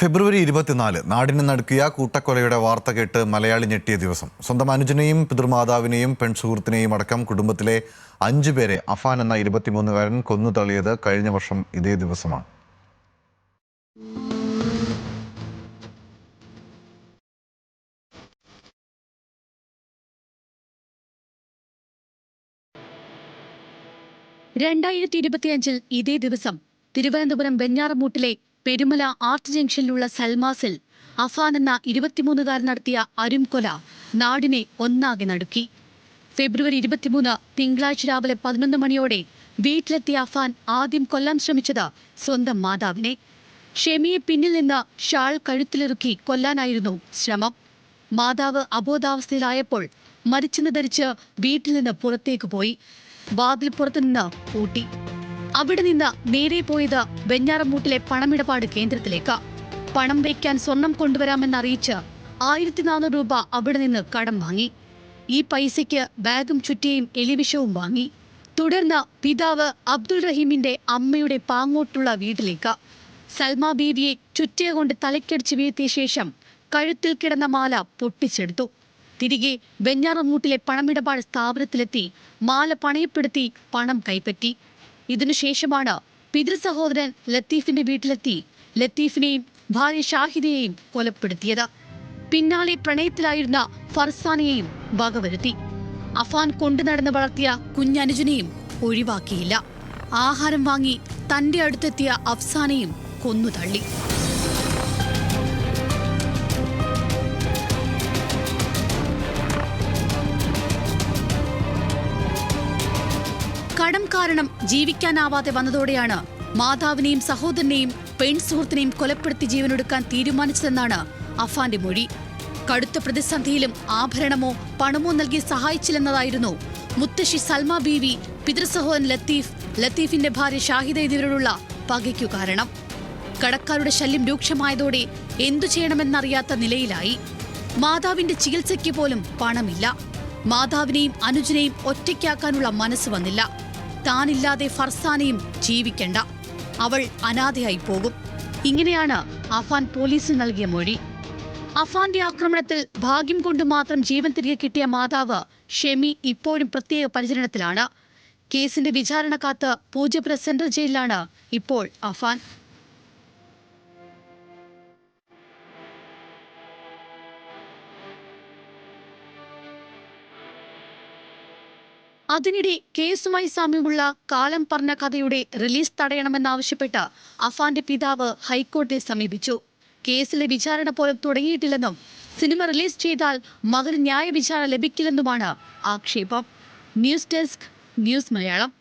ഫെബ്രുവരി 24 നാടിനെ നടുക്കിയ കൂട്ടക്കൊലയുടെ വാർത്ത കേട്ട് മലയാളി ഞെട്ടിയ ദിവസം. സ്വന്തം അനുജനെയും പിതൃമാതാവിനെയും പെൺസുഹൃത്തിനെയും അടക്കം കുടുംബത്തിലെ 5 പേരെ അഫാൻ എന്ന 23-കാരൻ കൊന്നു തള്ളിയത് കഴിഞ്ഞ വർഷം ഇതേ ദിവസമാണ്. ഇതേ ദിവസം തിരുവനന്തപുരം വെഞ്ഞാറമൂട്ടിലെ പെരുമല ആർട്ട് ജംഗ്ഷനിലുള്ള സൽമാസിൽ അഫാൻ എന്ന 23-കാരൻ നടത്തിയ അരുംകൊല നാടിനെ ഒന്നാകെ നടുക്കി. ഫെബ്രുവരി 23 തിങ്കളാഴ്ച രാവിലെ 11 മണിയോടെ വീട്ടിലെത്തിയ അഫാൻ ആദ്യം കൊല്ലാൻ ശ്രമിച്ചത് സ്വന്തം മാതാവിനെ. ഷെമിയെ പിന്നിൽ നിന്ന് ഷാൾ കഴുത്തിലിറുക്കി കൊല്ലാനായിരുന്നു ശ്രമം. മാതാവ് അബോധാവസ്ഥയിലായപ്പോൾ മരിച്ചെന്ന് ധരിച്ച് വീട്ടിൽ നിന്ന് പുറത്തേക്ക് പോയി. വാതിൽ പുറത്തുനിന്ന് പൂട്ടി. അവിടെ നിന്ന് നേരെ പോയത് വെഞ്ഞാറമൂട്ടിലെ പണമിടപാട് കേന്ദ്രത്തിലേക്ക്. പണം വയ്ക്കാൻ സ്വർണം കൊണ്ടുവരാമെന്നറിയിച്ച് 1400 രൂപ അവിടെ നിന്ന് കടം വാങ്ങി. ഈ പൈസയ്ക്ക് ബാഗും ചുറ്റിയും എലിവിഷവും വാങ്ങി. തുടർന്ന് പിതാവ് അബ്ദുൾ റഹീമിന്റെ അമ്മയുടെ പാങ്ങോട്ടുള്ള വീട്ടിലേക്ക് സൽമാ ബീവിയെ ചുറ്റിയ കൊണ്ട് തലക്കടിച്ച് വീഴ്ത്തിയ ശേഷം കഴുത്തിൽ കിടന്ന മാല പൊട്ടിച്ചെടുത്തു. തിരികെ വെഞ്ഞാറമൂട്ടിലെ പണമിടപാട് സ്ഥാപനത്തിലെത്തി മാല പണയപ്പെടുത്തി പണം കൈപ്പറ്റി. ഇതിനുശേഷമാണ് പിതൃ സഹോദരൻ ലത്തീഫിന്റെ വീട്ടിലെത്തി ലത്തീഫിനെയും ഭാര്യ ഷാഹിദയെയും കൊലപ്പെടുത്തിയത്. പിന്നാലെ പ്രണയത്തിലായിരുന്ന ഫർസാനെയും വകവരുത്തി. അഫാൻ കൊണ്ടു നടന്ന് വളർത്തിയ കുഞ്ഞനുജനെയും ഒഴിവാക്കിയില്ല. ആഹാരം വാങ്ങി തന്റെ അടുത്തെത്തിയ അഫ്സാനെയും കൊന്നുതള്ളി. കടം കാരണം ജീവിക്കാനാവാതെ വന്നതോടെയാണ് മാതാവിനെയും സഹോദരനെയും പെൺസുഹൃത്തിനെയും കൊലപ്പെടുത്തി ജീവനൊടുക്കാൻ തീരുമാനിച്ചതെന്നാണ് അഫാന്റെ മൊഴി. കടുത്ത പ്രതിസന്ധിയിലും ആഭരണമോ പണമോ നൽകി സഹായിച്ചില്ലെന്നതായിരുന്നു മുത്തശ്ശി സൽമാ ബീവി, പിതൃസഹോദരൻ ലത്തീഫിന്റെ ഭാര്യ ഷാഹിദ എന്നിവരോടുള്ള പകയ്ക്കു കാരണം. കടക്കാരുടെ ശല്യം രൂക്ഷമായതോടെ എന്തു ചെയ്യണമെന്നറിയാത്ത നിലയിലായി. മാതാവിന്റെ ചികിത്സയ്ക്ക് പോലും പണമില്ല. മാതാവിനെയും അനുജനെയും ഒറ്റയ്ക്കാക്കാനുള്ള മനസ്സ് വന്നില്ല. താനില്ലാതെ ഫർസാനെയും ജീവിക്കണ്ട, അവൾ അനാഥയായി പോകും. ഇങ്ങനെയാണ് അഫാൻ പോലീസിന് നൽകിയ മൊഴി. അഫാന്റെ ആക്രമണത്തിൽ ഭാഗ്യം കൊണ്ട് മാത്രം ജീവൻ തിരികെ കിട്ടിയ മാതാവ് ഷെമി ഇപ്പോഴും പ്രത്യേക പരിചരണത്തിലാണ്. കേസിന്റെ വിചാരണ കാത്ത് പൂജപ്പുര സെൻട്രൽ ജയിലിലാണ് ഇപ്പോൾ അഫാൻ. അതിനിടെ കേസുമായി സാമ്യമുള്ള കാലം പറഞ്ഞ കഥയുടെ റിലീസ് തടയണമെന്നാവശ്യപ്പെട്ട് അഫാന്റെ പിതാവ് ഹൈക്കോടതിയെ സമീപിച്ചു. കേസിലെ വിചാരണ പോലും തുടങ്ങിയിട്ടില്ലെന്നും സിനിമ റിലീസ് ചെയ്താൽ മകന് ന്യായ വിചാരണ ലഭിക്കില്ലെന്നുമാണ് ആക്ഷേപം. News desk, news Malayalam.